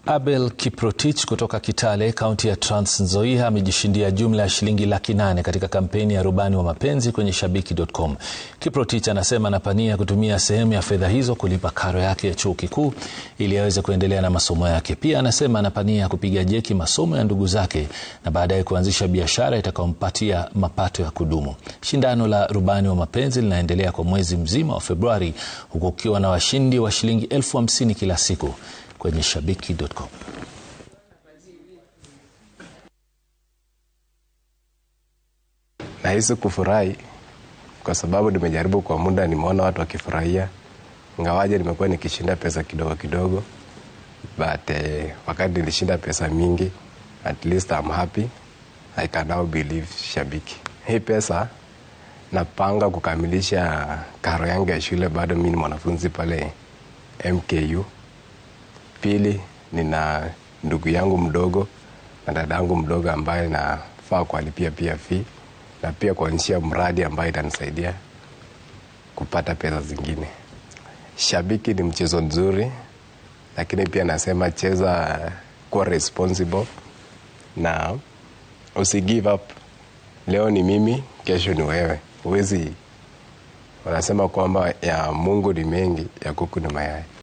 Abel Kiprotich kutoka Kitale, kaunti ya Trans Nzoia, amejishindia jumla ya shilingi 800,000 katika kampeni ya Rubani wa Mapenzi kwenye Shabiki.com. Kiprotich anasema anapania kutumia sehemu ya fedha hizo kulipa karo yake ya chuo kikuu ili aweze kuendelea na masomo yake. Pia anasema anapania kupiga jeki masomo ya ndugu zake na baadaye kuanzisha biashara itakayompatia mapato ya kudumu. Shindano la Rubani wa Mapenzi linaendelea kwa mwezi mzima wa Februari, huku kukiwa na washindi wa shilingi 50,000 kila siku kwenye Shabiki.com. Nahisi kufurahi kwa sababu nimejaribu kwa muda, nimeona watu wakifurahia. Ingawaje nimekuwa nikishinda pesa kidogo kidogo, but wakati nilishinda pesa mingi, at least I'm happy. I can now believe Shabiki. Hii pesa napanga kukamilisha karo yangu ya shule, bado mimi ni mwanafunzi pale MKU. Pili, nina ndugu yangu mdogo na dadangu mdogo ambaye nafaa kualipia pia fee, na pia kuanzisha mradi ambaye itanisaidia kupata pesa zingine. Shabiki ni mchezo nzuri, lakini pia nasema cheza kwa responsible na usi give up. Leo ni mimi, kesho ni wewe. Huwezi, wanasema kwamba ya Mungu ni mengi, ya kuku ni mayai.